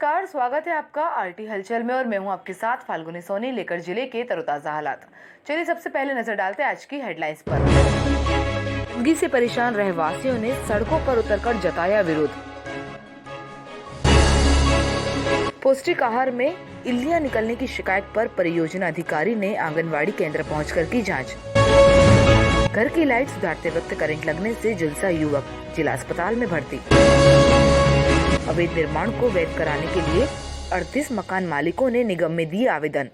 नमस्कार, स्वागत है आपका आरटी हलचल में और मैं हूं आपके साथ फाल्गुनी सोनी लेकर जिले के तरोताजा हालात। चलिए सबसे पहले नजर डालते हैं आज की हेडलाइंस पर। गंदगी से परेशान रहवासियों ने सड़कों पर उतरकर जताया विरोध। पौष्टिक आहार में इल्लियां निकलने की शिकायत पर परियोजना अधिकारी ने आंगनवाड़ी केंद्र पहुंचकर की जांच। घर की लाइट सुधारते वक्त करंट लगने से झुलसा युवक, जिला अस्पताल में भर्ती। अवैध निर्माण को वैध कराने के लिए 38 मकान मालिकों ने निगम में दिए आवेदन।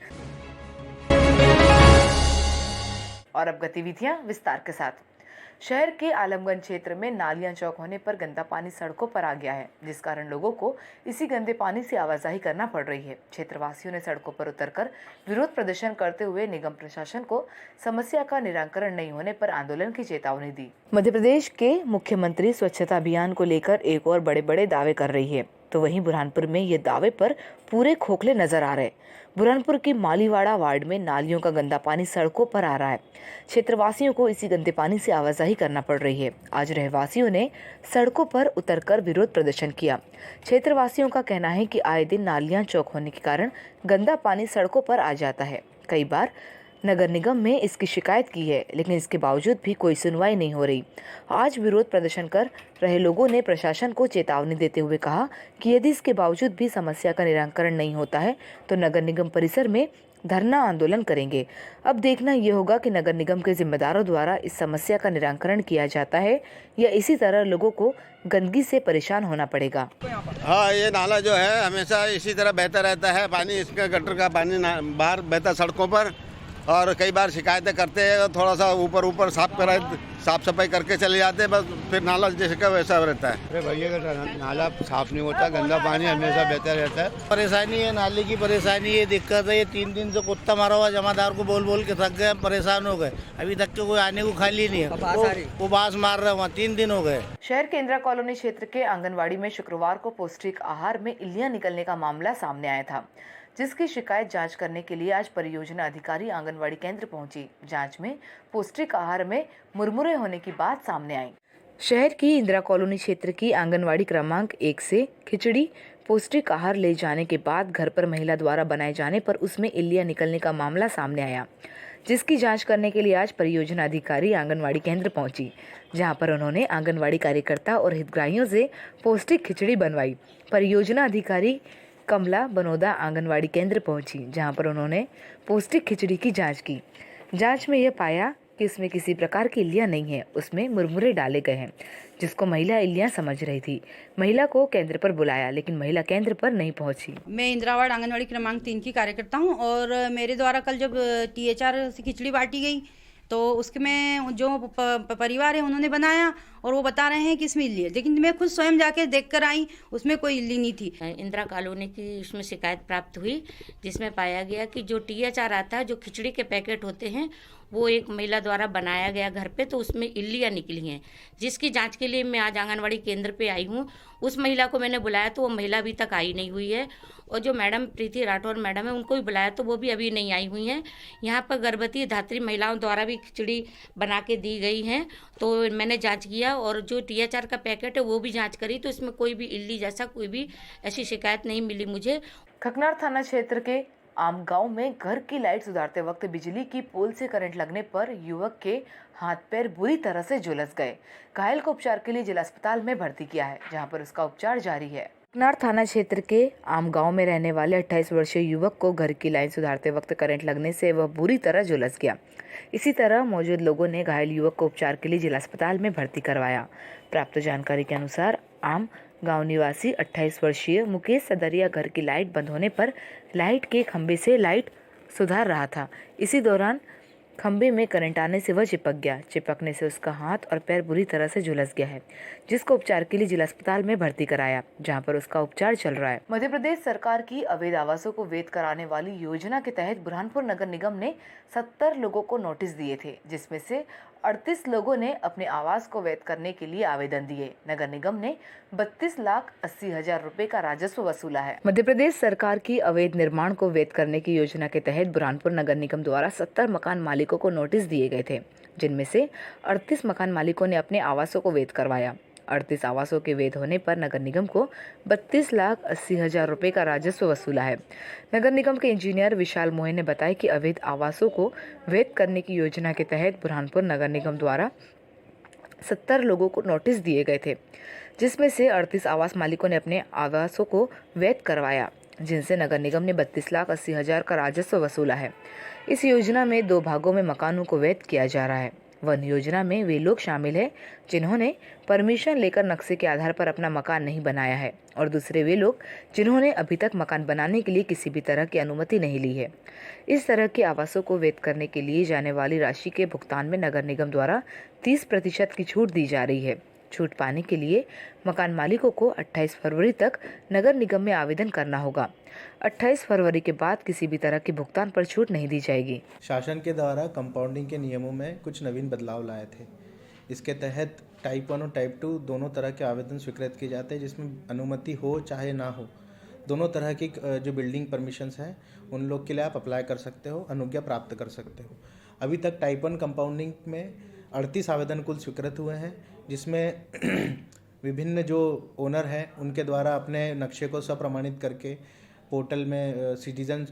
और अब गतिविधियां विस्तार के साथ। शहर के आलमगंज क्षेत्र में नालियां चौक होने पर गंदा पानी सड़कों पर आ गया है, जिस कारण लोगों को इसी गंदे पानी से आवाजाही करना पड़ रही है। क्षेत्रवासियों ने सड़कों पर उतरकर विरोध प्रदर्शन करते हुए निगम प्रशासन को समस्या का निराकरण नहीं होने पर आंदोलन की चेतावनी दी। मध्य प्रदेश के मुख्यमंत्री स्वच्छता अभियान को लेकर एक और बड़े बड़े दावे कर रही है, तो वहीं बुरहानपुर में ये दावे पर पूरे खोखले नजर आ रहे। बुरहानपुर की मालीवाड़ा वार्ड में नालियों का गंदा पानी सड़कों पर आ रहा है। क्षेत्रवासियों को इसी गंदे पानी से आवाजाही करना पड़ रही है। आज रहवासियों ने सड़कों पर उतरकर विरोध प्रदर्शन किया। क्षेत्रवासियों का कहना है कि आए दिन नालियां चौक होने के कारण गंदा पानी सड़कों पर आ जाता है। कई बार नगर निगम में इसकी शिकायत की है, लेकिन इसके बावजूद भी कोई सुनवाई नहीं हो रही। आज विरोध प्रदर्शन कर रहे लोगों ने प्रशासन को चेतावनी देते हुए कहा कि यदि इसके बावजूद भी समस्या का निराकरण नहीं होता है तो नगर निगम परिसर में धरना आंदोलन करेंगे। अब देखना ये होगा कि नगर निगम के जिम्मेदारों द्वारा इस समस्या का निराकरण किया जाता है या इसी तरह लोगों को गंदगी से परेशान होना पड़ेगा। हाँ, ये नाला जो है हमेशा इसी तरह बहता रहता है। पानी इसका गटर का पानी बाहर बहता सड़कों पर, और कई बार शिकायतें करते हैं, थोड़ा सा ऊपर साफ सफाई करके चले जाते हैं, बस फिर नाला जैसे का वैसा रहता है। अरे भैया नाला साफ नहीं होता, गंदा पानी हमेशा बहता रहता है। परेशानी है, नाले की परेशानी है, दिक्कत है। ये 3 दिन से कुत्ता मारा हुआ, जमादार को बोल बोल के थक गए, परेशान हो गए। अभी तक के कोई आने को खाली नहीं है, वो बास मार रहे वहाँ 3 दिन हो गए। शहर के इंदिरा कॉलोनी क्षेत्र के आंगनवाड़ी में शुक्रवार को पौष्टिक आहार में इल्लियां निकलने का मामला सामने आया था, जिसकी शिकायत जांच करने के लिए आज परियोजना अधिकारी आंगनवाड़ी केंद्र पहुंची। जांच में पौष्टिक आहार में मुरमुरे होने की बात सामने आई। शहर की इंदिरा कॉलोनी क्षेत्र की आंगनवाड़ी क्रमांक 1 से खिचड़ी पौष्टिक आहार ले जाने के बाद घर पर महिला द्वारा बनाए जाने पर उसमें इल्लियां निकलने का मामला सामने आया, जिसकी जांच करने के लिए आज परियोजना अधिकारी आंगनवाड़ी केंद्र पहुंची, जहां पर उन्होंने आंगनवाड़ी कार्यकर्ता और हितग्राहियों से पौष्टिक खिचड़ी बनवाई। परियोजना अधिकारी कमला बनोदा आंगनवाड़ी केंद्र पहुंची, जहां पर उन्होंने पौष्टिक खिचड़ी की जांच की। जांच में यह पाया कि इसमें किसी प्रकार की इल्लियां नहीं है, उसमें मुरमुरे डाले गए हैं, जिसको महिला इल्लियां समझ रही थी। महिला को केंद्र पर बुलाया, लेकिन महिला केंद्र पर नहीं पहुंची। मैं इंदिरावाड़ आंगनवाड़ी क्रमांक 3 की कार्यकर्ता हूं और मेरे द्वारा कल जब THR से खिचड़ी बांटी गई तो उसके में जो परिवार है उन्होंने बनाया और वो बता रहे हैं कि इसमें इल्ली है, लेकिन मैं खुद स्वयं जाके देख कर आई, उसमें कोई इल्ली नहीं थी। इंदिरा कॉलोनी की उसमें शिकायत प्राप्त हुई, जिसमें पाया गया कि जो THR आता है, जो खिचड़ी के पैकेट होते हैं, वो एक महिला द्वारा बनाया गया घर पे, तो उसमें इल्लियाँ निकली हैं, जिसकी जांच के लिए मैं आज आंगनवाड़ी केंद्र पे आई हूँ। उस महिला को मैंने बुलाया तो वो महिला अभी तक आई नहीं हुई है, और जो मैडम प्रीति राठौर मैडम है उनको भी बुलाया तो वो भी अभी नहीं आई हुई हैं। यहाँ पर गर्भवती धात्री महिलाओं द्वारा भी खिचड़ी बना के दी गई हैं, तो मैंने जांच किया और जो THR का पैकेट है वो भी जांच करी, तो इसमें कोई भी इल्ली जैसा कोई भी ऐसी शिकायत नहीं मिली मुझे। खकनार थाना क्षेत्र के आम गांव में घर की लाइट सुधारते वक्त बिजली की पोल से करंट लगने पर युवक के हाथ पैर बुरी तरह से झुलस गए। घायल को उपचार के लिए जिला अस्पताल में भर्ती किया है, जहां पर उसका उपचार जारी है। खकनार थाना क्षेत्र के आम गांव में रहने वाले 28 वर्षीय युवक को घर की लाइन सुधारते वक्त करंट लगने से वह बुरी तरह झुलस गया। इसी तरह मौजूद लोगों ने घायल युवक को उपचार के लिए जिला अस्पताल में भर्ती करवाया। प्राप्त जानकारी के अनुसार आम गांव निवासी 28 वर्षीय मुकेश सदरिया घर की लाइट बंद होने पर लाइट के खंभे से लाइट सुधार रहा था। इसी दौरान खंभे में करंट आने से वह चिपक गया। चिपकने से उसका हाथ और पैर बुरी तरह से झुलस गया है, जिसको उपचार के लिए जिला अस्पताल में भर्ती कराया, जहां पर उसका उपचार चल रहा है। मध्य प्रदेश सरकार की अवैध आवासों को वैध कराने वाली योजना के तहत बुरहानपुर नगर निगम ने 70 लोगों को नोटिस दिए थे, जिसमें से 38 लोगों ने अपने आवास को वैध करने के लिए आवेदन दिए। नगर निगम ने 32,80,000 रुपए का राजस्व वसूला है। मध्य प्रदेश सरकार की अवैध निर्माण को वैध करने की योजना के तहत बुरहानपुर नगर निगम द्वारा 70 मकान मालिकों को नोटिस दिए गए थे, जिनमें से 38 मकान मालिकों ने अपने आवासों को वैध करवाया। 38 आवासों के वैध होने पर नगर निगम को 32,80,000 रुपए का राजस्व वसूला है। नगर निगम के इंजीनियर विशाल मोहन ने बताया कि अवैध आवासों को वैध करने की योजना के तहत बुरहानपुर नगर निगम द्वारा 70 लोगों को नोटिस दिए गए थे, जिसमें से 38 आवास मालिकों ने अपने आवासों को वैध करवाया, जिनसे नगर निगम ने 32,80,000 का राजस्व वसूला है। इस योजना में 2 भागों में मकानों को वैध किया जा रहा है। वन योजना में वे लोग शामिल हैं जिन्होंने परमिशन लेकर नक्शे के आधार पर अपना मकान नहीं बनाया है, और दूसरे वे लोग जिन्होंने अभी तक मकान बनाने के लिए किसी भी तरह की अनुमति नहीं ली है। इस तरह के आवासों को वैध करने के लिए जाने वाली राशि के भुगतान में नगर निगम द्वारा 30% की छूट दी जा रही है। छूट पाने के लिए मकान मालिकों को 28 फरवरी तक नगर निगम में आवेदन करना होगा। 28 फरवरी के बाद किसी भी तरह के भुगतान पर छूट नहीं दी जाएगी। शासन के द्वारा कंपाउंडिंग के नियमों में कुछ नवीन बदलाव लाए थे। इसके तहत टाइप 1 और टाइप 2 दोनों तरह के आवेदन स्वीकृत किए जाते हैं, जिसमें अनुमति हो चाहे ना हो, दोनों तरह की जो बिल्डिंग परमिशंस हैं उन लोग के लिए आप अप्लाई कर सकते हो, अनुज्ञा प्राप्त कर सकते हो। अभी तक टाइप 1 कंपाउंडिंग में 38 आवेदन कुल स्वीकृत हुए हैं, जिसमें विभिन्न जो ओनर हैं उनके द्वारा अपने नक्शे को स्वप्रमाणित करके पोर्टल में सिटीजन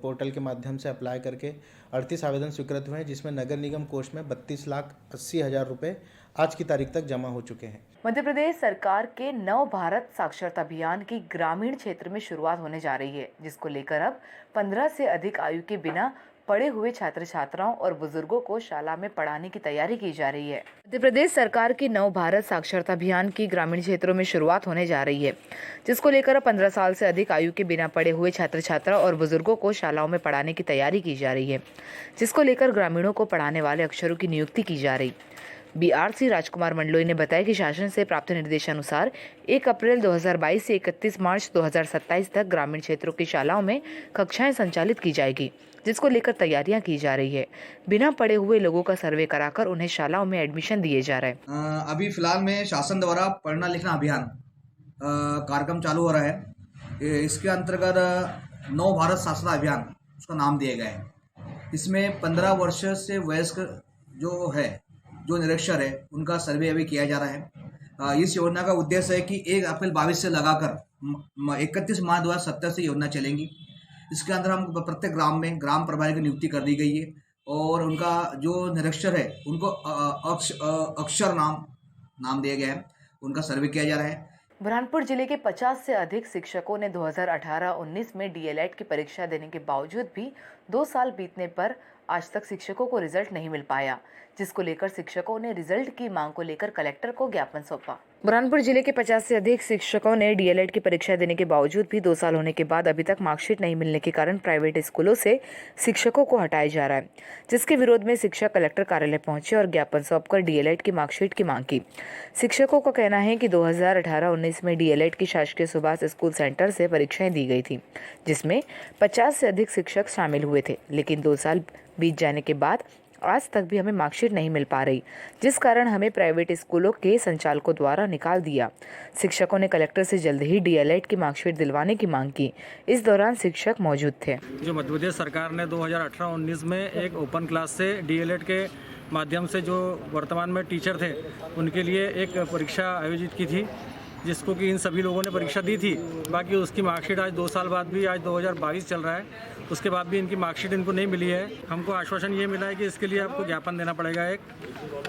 पोर्टल के माध्यम से अप्लाई करके 38 आवेदन स्वीकृत हुए हैं, जिसमें नगर निगम कोष में 32,80,000 रुपये आज की तारीख तक जमा हो चुके हैं। मध्य प्रदेश सरकार के नव भारत साक्षरता अभियान की ग्रामीण क्षेत्र में शुरुआत होने जा रही है, जिसको लेकर अब 15 से अधिक आयु के बिना पढ़े हुए छात्र छात्राओं और बुजुर्गों को शाला में पढ़ाने की तैयारी की जा रही है। मध्य प्रदेश सरकार की नव भारत साक्षरता अभियान की ग्रामीण क्षेत्रों में शुरुआत होने जा रही है, जिसको लेकर 15 साल से अधिक आयु के बिना पढ़े हुए छात्र छात्रा और बुजुर्गों को शालाओं में पढ़ाने की तैयारी की जा रही है, जिसको लेकर ग्रामीणों को पढ़ाने वाले अक्षरों की नियुक्ति की जा रही। BRC राजकुमार मंडलोई ने बताया कि शासन से प्राप्त निर्देशानुसार 1 अप्रैल 2022 से 31 मार्च 2027 तक ग्रामीण क्षेत्रों की शालाओं में कक्षाएं संचालित की जाएगी, जिसको लेकर तैयारियां की जा रही है। बिना पढ़े हुए लोगों का सर्वे कराकर उन्हें शालाओं में एडमिशन दिए जा रहे हैं। अभी फिलहाल में शासन द्वारा पढ़ना लिखना अभियान कार्यक्रम चालू हो रहा है। इसके अंतर्गत नव भारत साक्षरता अभियान उसका नाम दिया गया है। इसमें 15 वर्ष से वयस्क जो निरक्षर है उनका सर्वे अभी किया जा रहा है। इस योजना का उद्देश्य है कि 1 अप्रैल 22 से लगाकर 31 मार्च 2070 से योजना चलेंगी। इसके अंदर हम प्रत्येक ग्राम में ग्राम प्रभारी की नियुक्ति कर दी गई है, और उनका जो निरक्षर है उनको अक्षर नाम दिया गया है, उनका सर्वे किया जा रहा है। बुरहानपुर जिले के 50 से अधिक शिक्षकों ने 2018-19 में DLED की परीक्षा देने के बावजूद भी 2 साल बीतने पर आज तक शिक्षकों को रिजल्ट नहीं मिल पाया, जिसको लेकर शिक्षकों ने रिजल्ट की मांग को लेकर कलेक्टर को ज्ञापन सौंपा। बुरहानपुर जिले के 50 से अधिक शिक्षकों ने DLED की परीक्षा देने के बावजूद भी 2 साल होने के बाद अभी तक मार्कशीट नहीं मिलने के कारण प्राइवेट स्कूलों से शिक्षकों को हटाया जा रहा है, जिसके विरोध में शिक्षक कलेक्टर कार्यालय पहुंचे और ज्ञापन सौंपकर DLED की मार्कशीट की मांग की। शिक्षकों का कहना है कि 2018-19 में DLED की शासकीय सुभाष स्कूल सेंटर से परीक्षाएं दी गई थी, जिसमें 50 से अधिक शिक्षक शामिल हुए थे, लेकिन 2 साल बीत जाने के बाद आज तक भी हमें मार्कशीट नहीं मिल पा रही, जिस कारण हमें प्राइवेट स्कूलों के संचालकों द्वारा निकाल दिया। शिक्षकों ने कलेक्टर से जल्द ही DLED की मार्कशीट दिलवाने की मांग की। इस दौरान शिक्षक मौजूद थे। जो मध्य प्रदेश सरकार ने 2018-19 में एक ओपन क्लास से DLED के माध्यम से जो वर्तमान में टीचर थे उनके लिए एक परीक्षा आयोजित की थी, जिसको कि इन सभी लोगों ने परीक्षा दी थी। बाकी उसकी मार्कशीट आज 2 साल बाद भी, आज 2022 चल रहा है, उसके बाद भी इनकी मार्कशीट इनको नहीं मिली है। हमको आश्वासन ये मिला है कि इसके लिए आपको ज्ञापन देना पड़ेगा। एक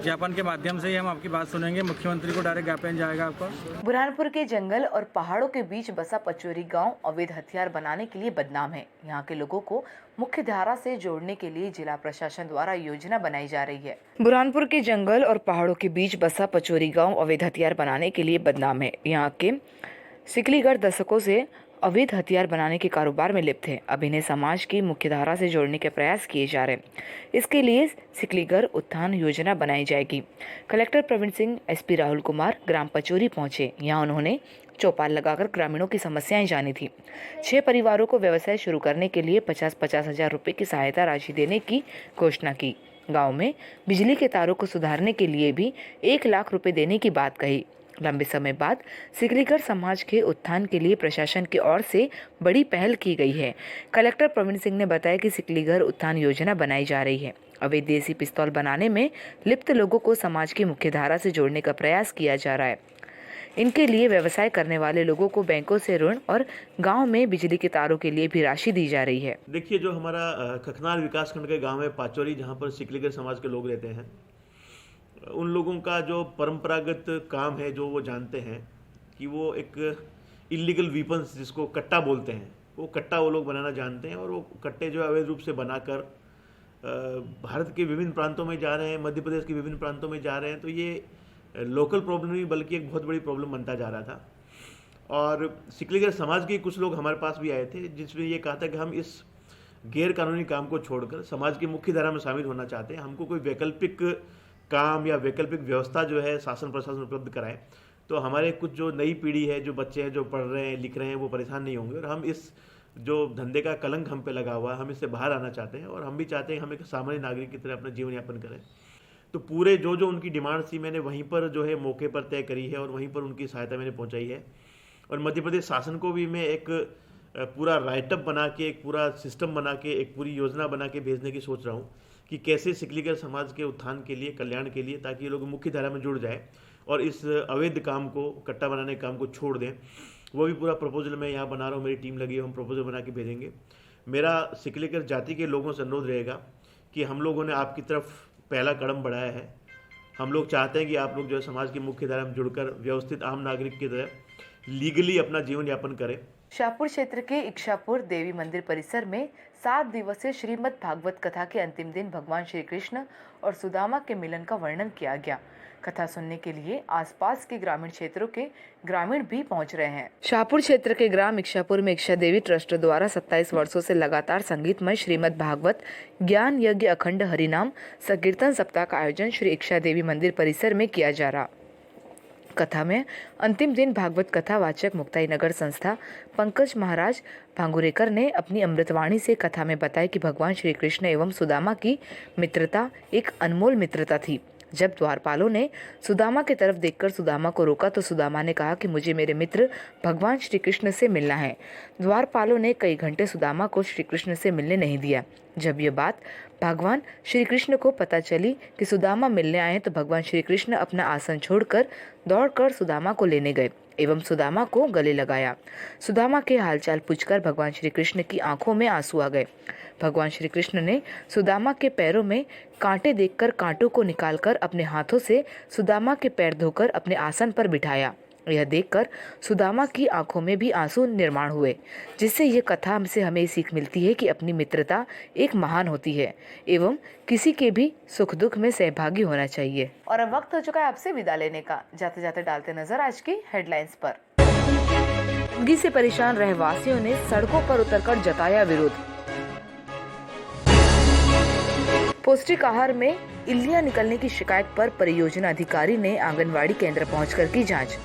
ज्ञापन के माध्यम से ही हम आपकी बात सुनेंगे। मुख्यमंत्री को डायरेक्ट ज्ञापन जाएगा आपका। बुरहानपुर के जंगल और पहाड़ों के बीच बसा पचोरी गांव अवैध हथियार बनाने के लिए बदनाम है। यहाँ के लोगों को मुख्य धारा से जोड़ने के लिए जिला प्रशासन द्वारा योजना बनाई जा रही है। बुरहानपुर के जंगल और पहाड़ों के बीच बसा पचोरी गांव अवैध हथियार बनाने के लिए बदनाम है। यहाँ के सिकलीगढ़ दशकों से अवैध हथियार बनाने के कारोबार में लिप्त है। अब इन्हें समाज की मुख्य धारा से जोड़ने के प्रयास किए जा रहे हैं। इसके लिए सिकलीगढ़ उत्थान योजना बनाई जाएगी। कलेक्टर प्रवीण सिंह, SP राहुल कुमार ग्राम पचोरी पहुंचे। यहाँ उन्होंने चौपाल लगाकर ग्रामीणों की समस्याएं जानी थी। 6 परिवारों को व्यवसाय शुरू करने के लिए 50-50 हजार रुपये की सहायता राशि देने की घोषणा की। गाँव में बिजली के तारों को सुधारने के लिए भी 1 लाख रुपए देने की बात कही। लंबे समय बाद सिकलीगढ़ समाज के उत्थान के लिए प्रशासन की ओर से बड़ी पहल की गई है। कलेक्टर प्रवीण सिंह ने बताया कि सिकलीगढ़ उत्थान योजना बनाई जा रही है। अवैध देसी पिस्तौल बनाने में लिप्त लोगों को समाज की मुख्य धारा से जोड़ने का प्रयास किया जा रहा है। इनके लिए व्यवसाय करने वाले लोगों को बैंकों से ऋण और गांव में बिजली के तारों के लिए भी राशि दी जा रही है। देखिए, जो हमारा कखनार विकासखंड के गांव है पाचौरी, जहां पर सिकलीगर समाज के लोग रहते हैं, उन लोगों का जो परंपरागत काम है, जो वो जानते हैं कि वो एक इलीगल वीपन्स जिसको कट्टा बोलते हैं, वो कट्टा वो लोग बनाना जानते हैं और वो कट्टे जो अवैध रूप से बनाकर भारत के विभिन्न प्रांतों में जा रहे हैं, मध्य प्रदेश के विभिन्न प्रांतों में जा रहे हैं। तो ये लोकल प्रॉब्लम नहीं बल्कि एक बहुत बड़ी प्रॉब्लम बनता जा रहा था। और सिकलीगर समाज के कुछ लोग हमारे पास भी आए थे जिसमें ये कहा था कि हम इस गैर कानूनी काम को छोड़कर समाज की मुख्य धारा में शामिल होना चाहते हैं, हमको कोई वैकल्पिक काम या वैकल्पिक व्यवस्था जो है शासन प्रशासन उपलब्ध कराएं, तो हमारे कुछ जो नई पीढ़ी है, जो बच्चे हैं, जो पढ़ रहे हैं, लिख रहे हैं, वो परेशान नहीं होंगे। और हम इस जो धंधे का कलंक हम पे लगा हुआ है, हम इससे बाहर आना चाहते हैं और हम भी चाहते हैं हम एक सामान्य नागरिक की तरह अपना जीवन यापन करें। तो पूरे जो जो उनकी डिमांड थी मैंने वहीं पर जो है मौके पर तय करी है और वहीं पर उनकी सहायता मैंने पहुंचाई है। और मध्य प्रदेश शासन को भी मैं एक पूरा राइटअप बना के, एक पूरा सिस्टम बना के, एक पूरी योजना बना के भेजने की सोच रहा हूँ कि कैसे सिकलीगर समाज के उत्थान के लिए, कल्याण के लिए, ताकि ये लोग मुख्य धारा में जुड़ जाए और इस अवैध काम को, कट्टा बनाने के काम को छोड़ दें। वो भी पूरा प्रपोजल मैं यहाँ बना रहा हूँ, मेरी टीम लगी है, हम प्रपोजल बना के भेजेंगे। मेरा सिकलीगर जाति के लोगों से अनुरोध रहेगा कि हम लोगों ने आपकी तरफ पहला कदम बढ़ाया है। हम लोग चाहते हैं कि आप लोग जो है समाज की मुख्य धारा में जुड़कर व्यवस्थित आम नागरिक की तरह लीगली अपना जीवन यापन करें। शाहपुर क्षेत्र के इच्छापुर देवी मंदिर परिसर में 7 दिवसीय श्रीमद् भागवत कथा के अंतिम दिन भगवान श्री कृष्ण और सुदामा के मिलन का वर्णन किया गया। कथा सुनने के लिए आसपास के ग्रामीण क्षेत्रों के ग्रामीण भी पहुंच रहे हैं। शाहपुर क्षेत्र के ग्राम इच्छापुर में इच्छा देवी ट्रस्ट द्वारा 27 वर्षों से लगातार संगीतमय श्रीमद् भागवत ज्ञान यज्ञ अखंड हरिनाम संकीर्तन सप्ताह का आयोजन श्री इच्छा देवी मंदिर परिसर में किया जा रहा। कथा में अंतिम दिन भागवत कथा वाचक मुक्ताई नगर संस्था पंकज महाराज भांगुरेकर ने अपनी अमृतवाणी से कथा में बताया कि भगवान श्री कृष्ण एवं सुदामा की मित्रता एक अनमोल मित्रता थी। जब द्वारपालों ने सुदामा की तरफ देखकर सुदामा को रोका तो सुदामा ने कहा कि मुझे मेरे मित्र भगवान श्री कृष्ण से मिलना है। द्वारपालों ने कई घंटे सुदामा को श्री कृष्ण से मिलने नहीं दिया। जब ये बात भगवान श्री कृष्ण को पता चली कि सुदामा मिलने आए तो भगवान श्री कृष्ण अपना आसन छोड़कर दौड़कर सुदामा को लेने गए एवं सुदामा को गले लगाया। सुदामा के हालचाल पूछकर भगवान श्री कृष्ण की आंखों में आंसू आ गए। भगवान श्री कृष्ण ने सुदामा के पैरों में कांटे देखकर कांटों को निकालकर अपने हाथों से सुदामा के पैर धोकर अपने आसन पर बिठाया। यह देखकर सुदामा की आंखों में भी आंसू निर्माण हुए, जिससे यह कथा से हमें सीख मिलती है कि अपनी मित्रता एक महान होती है एवं किसी के भी सुख दुख में सहभागी होना चाहिए। और अब वक्त हो चुका है आपसे विदा लेने का। जाते जाते डालते नजर आज की हेडलाइंस पर। गंदगी से परेशान रहवासियों ने सड़कों पर उतरकर जताया विरोध। पौष्टिक आहार में इल्लियां निकलने की शिकायत पर परियोजना अधिकारी ने आंगनवाड़ी केंद्र पहुंचकर की जांच।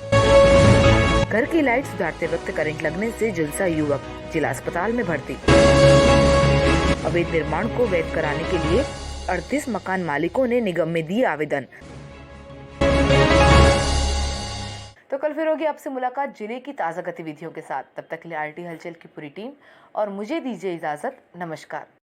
घर की लाइट सुधारते वक्त करंट लगने से झुलसा युवक, जिला अस्पताल में भर्ती। अवैध निर्माण को वैध कराने के लिए 38 मकान मालिकों ने निगम में दिए आवेदन। तो कल फिर होगी आपसे मुलाकात जिले की ताज़ा गतिविधियों के साथ। तब तक के लिए आरटी हलचल की पूरी टीम और मुझे दीजिए इजाजत। नमस्कार।